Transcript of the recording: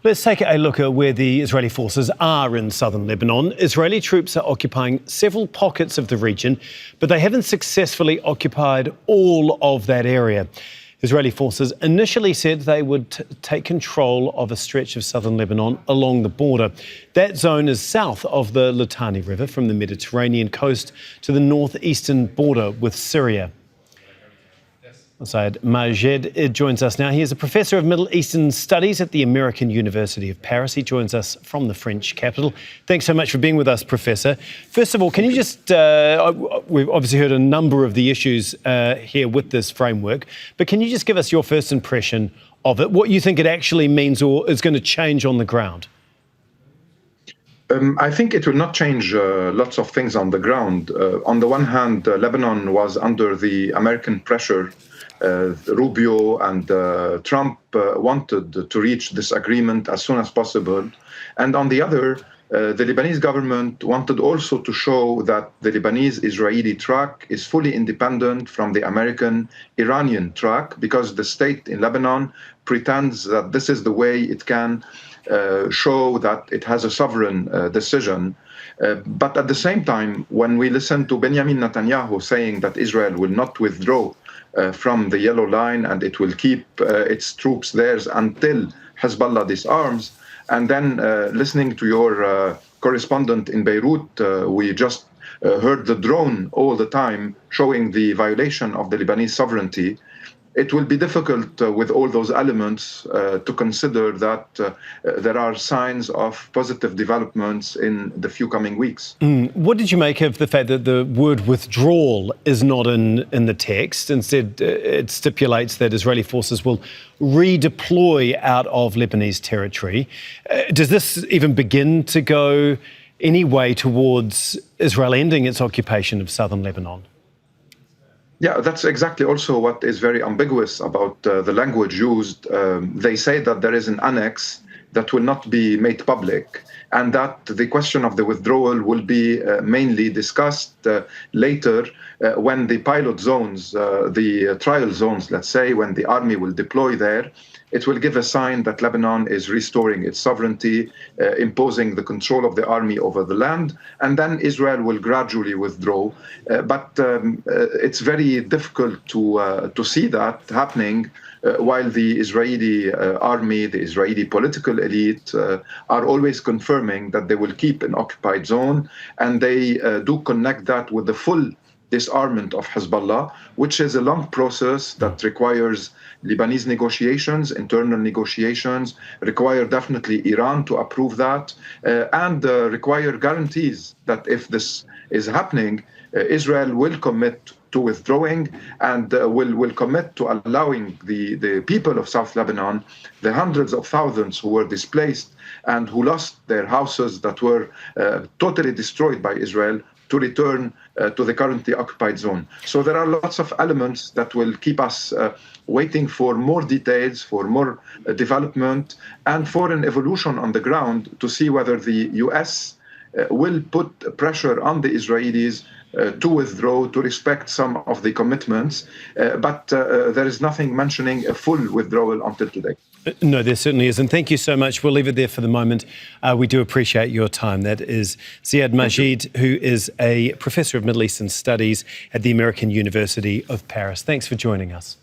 Let's take a look at where the Israeli forces are in southern Lebanon. Israeli troops are occupying several pockets of the region, but they haven't successfully occupied all of that area. Israeli forces initially said they would take control of a stretch of southern Lebanon along the border. That zone is south of the Litani River from the Mediterranean coast to the northeastern border with Syria. Ziad Majed joins us now. He is a professor of Middle Eastern Studies at the American University of Paris. He joins us from the French capital. Thanks so much for being with us, Professor. First of all, can you just, we've obviously heard a number of the issues here with this framework, but can you just give us your first impression of it, what you think it actually means or is going to change on the ground? I think it will not change lots of things on the ground. On the one hand, Lebanon was under the American pressure. Rubio and Trump wanted to reach this agreement as soon as possible. And on the other, the Lebanese government wanted also to show that the Lebanese-Israeli track is fully independent from the American-Iranian track, because the state in Lebanon pretends that this is the way it can show that it has a sovereign decision. But at the same time, when we listen to Benjamin Netanyahu saying that Israel will not withdraw from the yellow line and it will keep its troops there until Hezbollah disarms, and then listening to your correspondent in Beirut, we just heard the drone all the time showing the violation of the Lebanese sovereignty. It will be difficult with all those elements to consider that there are signs of positive developments in the few coming weeks. What did you make of the fact that the word withdrawal is not in the text? Instead, it stipulates that Israeli forces will redeploy out of Lebanese territory. Does this even begin to go any way towards Israel ending its occupation of southern Lebanon? Yeah, that's exactly also what is very ambiguous about the language used. They say that there is an annex that will not be made public, and that the question of the withdrawal will be mainly discussed later when the pilot zones, the trial zones, let's say, when the army will deploy there. It will give a sign that Lebanon is restoring its sovereignty, imposing the control of the army over the land, and then Israel will gradually withdraw. But it's very difficult to see that happening while the Israeli army, the Israeli political elite are always confirming that they will keep an occupied zone, and they do connect that with the full disarmament of Hezbollah, which is a long process that requires Lebanese negotiations, internal negotiations, require definitely Iran to approve that, and require guarantees that if this is happening, Israel will commit to withdrawing and will commit to allowing the people of South Lebanon, the hundreds of thousands who were displaced and who lost their houses that were totally destroyed by Israel, to return to the currently occupied zone. So there are lots of elements that will keep us waiting for more details, for more development, and for an evolution on the ground to see whether the US will put pressure on the Israelis to withdraw, to respect some of the commitments. But there is nothing mentioning a full withdrawal until today. No, there certainly isn't. Thank you so much. We'll leave it there for the moment. We do appreciate your time. That is Ziad Majed, who is a professor of Middle Eastern Studies at the American University of Paris. Thanks for joining us.